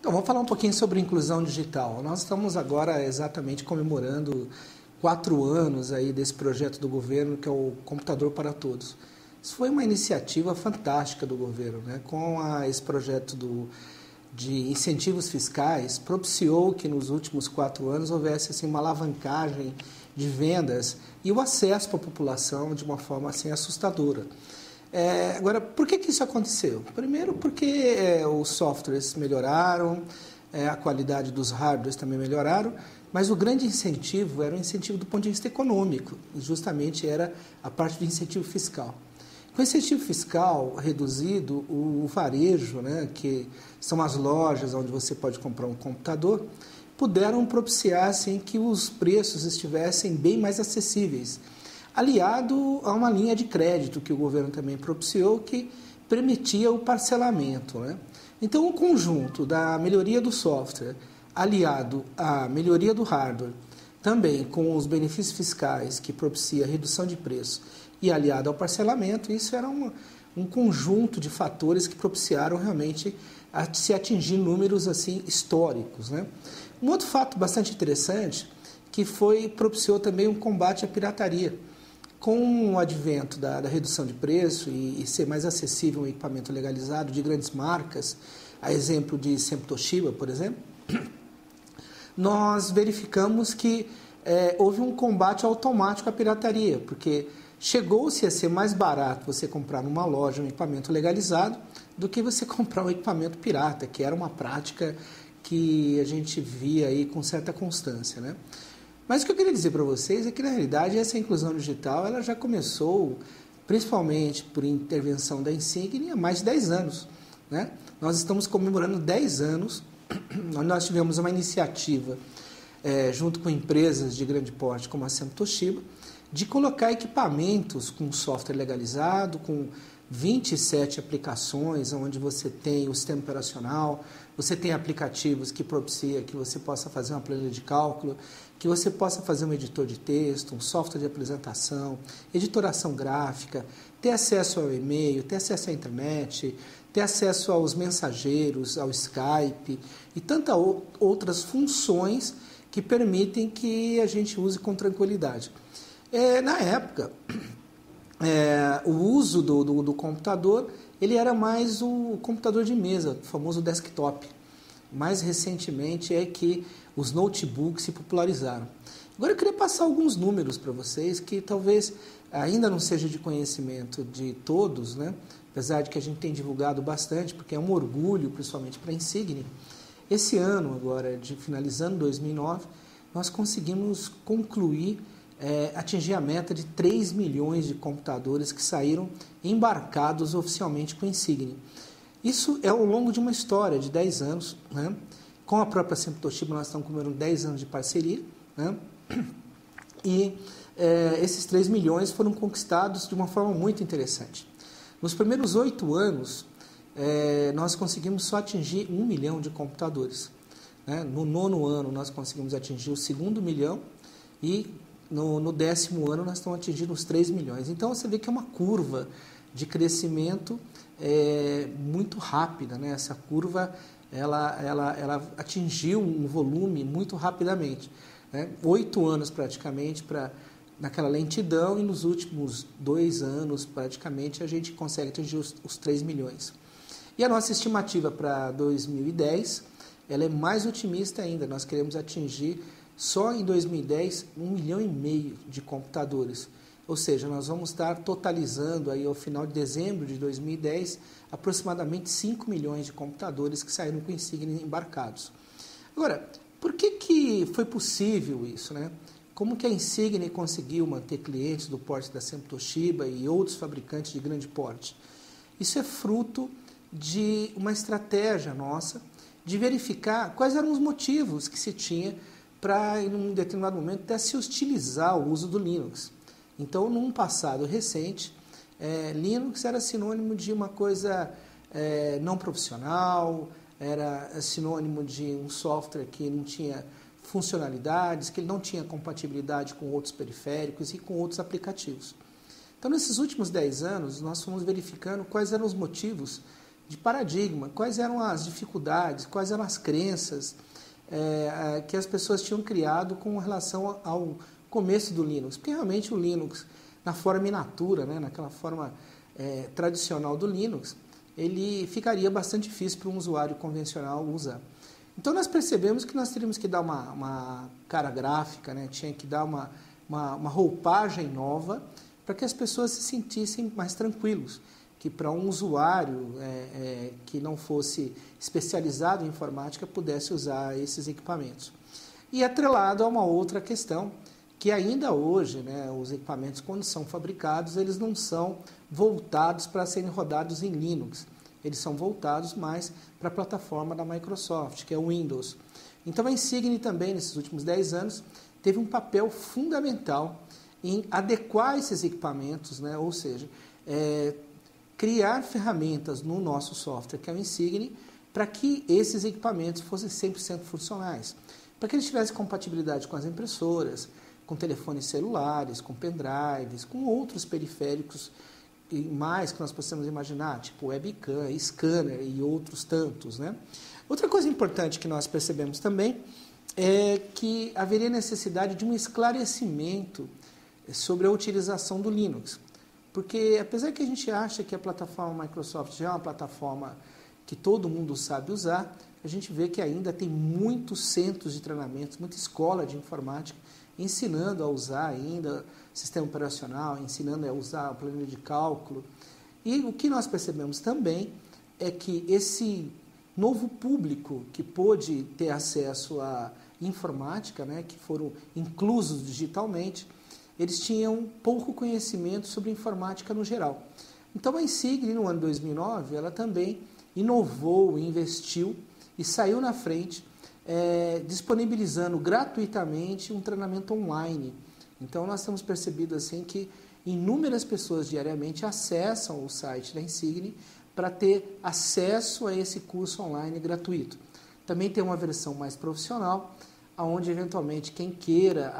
Então, vamos falar um pouquinho sobre inclusão digital. Nós estamos agora exatamente comemorando 4 anos aí desse projeto do governo, que é o Computador para Todos. Isso foi uma iniciativa fantástica do governo, né? Esse projeto de incentivos fiscais, propiciou que nos últimos 4 anos houvesse assim, uma alavancagem de vendas e o acesso para a população de uma forma assim, assustadora. Agora, por que isso aconteceu? Primeiro, porque os softwares melhoraram, a qualidade dos hardwares também melhoraram, mas o grande incentivo era o incentivo do ponto de vista econômico, e justamente era a parte do incentivo fiscal. Com o incentivo fiscal reduzido, o varejo, né, que são as lojas onde você pode comprar um computador, puderam propiciar assim, que os preços estivessem bem mais acessíveis, aliado a uma linha de crédito que o governo também propiciou, que permitia o parcelamento, né? Então, o conjunto da melhoria do software, aliado à melhoria do hardware, também com os benefícios fiscais que propicia a redução de preço e aliado ao parcelamento, isso era um conjunto de fatores que propiciaram realmente se atingir números assim históricos, né? Um outro fato bastante interessante que propiciou também um combate à pirataria. Com o advento da redução de preço e ser mais acessível um equipamento legalizado de grandes marcas, a exemplo de Sempre Toshiba, por exemplo, nós verificamos que houve um combate automático à pirataria, porque chegou-se a ser mais barato você comprar numa loja um equipamento legalizado do que você comprar um equipamento pirata, que era uma prática que a gente via aí com certa constância, né? Mas o que eu queria dizer para vocês é que, na realidade, essa inclusão digital ela já começou, principalmente por intervenção da Insigne, há mais de 10 anos, né? Nós estamos comemorando 10 anos, nós tivemos uma iniciativa, junto com empresas de grande porte, como a Sempre Toshiba, de colocar equipamentos com software legalizado, com 27 aplicações, onde você tem o sistema operacional, você tem aplicativos que propicia que você possa fazer uma planilha de cálculo, que você possa fazer um editor de texto, um software de apresentação, editoração gráfica, ter acesso ao e-mail, ter acesso à internet, ter acesso aos mensageiros, ao Skype e tantas outras funções que permitem que a gente use com tranquilidade. Na época, o uso do computador, ele era mais o computador de mesa, o famoso desktop. Mais recentemente é que os notebooks se popularizaram. Agora eu queria passar alguns números para vocês que talvez ainda não seja de conhecimento de todos, né? Apesar de que a gente tem divulgado bastante, porque é um orgulho, principalmente para a Insigne. Esse ano, agora, finalizando 2009, nós conseguimos concluir, atingir a meta de 3 milhões de computadores que saíram embarcados oficialmente com a Insigne. Isso é ao longo de uma história de 10 anos, né? Com a própria Sempre Toshiba, nós estamos comemorando 10 anos de parceria, né? E esses 3 milhões foram conquistados de uma forma muito interessante. Nos primeiros 8 anos, nós conseguimos só atingir 1 milhão de computadores, né? No 9º ano, nós conseguimos atingir o 2º milhão e no 10º ano, nós estamos atingindo os 3 milhões. Então, você vê que é uma curva de crescimento muito rápida, né? Essa curva ela atingiu um volume muito rapidamente, né? 8 anos praticamente naquela lentidão e nos últimos 2 anos praticamente a gente consegue atingir os 3 milhões. E a nossa estimativa para 2010 ela é mais otimista ainda, nós queremos atingir só em 2010 1,5 milhão de computadores. Ou seja, nós vamos estar totalizando aí ao final de dezembro de 2010 aproximadamente 5 milhões de computadores que saíram com Insigne embarcados. Agora, por que foi possível isso, né? Como que a Insigne conseguiu manter clientes do porte da Sempre Toshiba e outros fabricantes de grande porte? Isso é fruto de uma estratégia nossa de verificar quais eram os motivos que se tinha para, em um determinado momento, até se hostilizar o uso do Linux. Então, num passado recente, Linux era sinônimo de uma coisa não profissional, era sinônimo de um software que não tinha funcionalidades, que ele não tinha compatibilidade com outros periféricos e com outros aplicativos. Então, nesses últimos 10 anos, nós fomos verificando quais eram os motivos de paradigma, quais eram as dificuldades, quais eram as crenças que as pessoas tinham criado com relação ao começo do Linux. Porque realmente o Linux, na forma in natura, né, naquela forma tradicional do Linux, ele ficaria bastante difícil para um usuário convencional usar. Então nós percebemos que nós teríamos que dar uma cara gráfica, né, tinha que dar uma roupagem nova para que as pessoas se sentissem mais tranquilos, que para um usuário que não fosse especializado em informática pudesse usar esses equipamentos. E atrelado a uma outra questão, que ainda hoje, né, os equipamentos, quando são fabricados, eles não são voltados para serem rodados em Linux. Eles são voltados mais para a plataforma da Microsoft, que é o Windows. Então a Insigne também, nesses últimos 10 anos, teve um papel fundamental em adequar esses equipamentos, né, ou seja, criar ferramentas no nosso software, que é o Insigne, para que esses equipamentos fossem 100% funcionais. Para que eles tivessem compatibilidade com as impressoras, com telefones celulares, com pendrives, com outros periféricos e mais que nós possamos imaginar, tipo webcam, scanner e outros tantos, né? Outra coisa importante que nós percebemos também é que haveria necessidade de um esclarecimento sobre a utilização do Linux. Porque apesar que a gente acha que a plataforma Microsoft já é uma plataforma que todo mundo sabe usar, a gente vê que ainda tem muitos centros de treinamento, muita escola de informática ensinando a usar ainda sistema operacional, ensinando a usar o planilha de cálculo. E o que nós percebemos também é que esse novo público que pôde ter acesso à informática, né, que foram inclusos digitalmente, eles tinham pouco conhecimento sobre informática no geral. Então a Insigne, no ano 2009, ela também inovou, investiu e saiu na frente, disponibilizando gratuitamente um treinamento online. Então nós temos percebido assim que inúmeras pessoas diariamente acessam o site da Insigne para ter acesso a esse curso online gratuito. Também tem uma versão mais profissional, onde eventualmente quem queira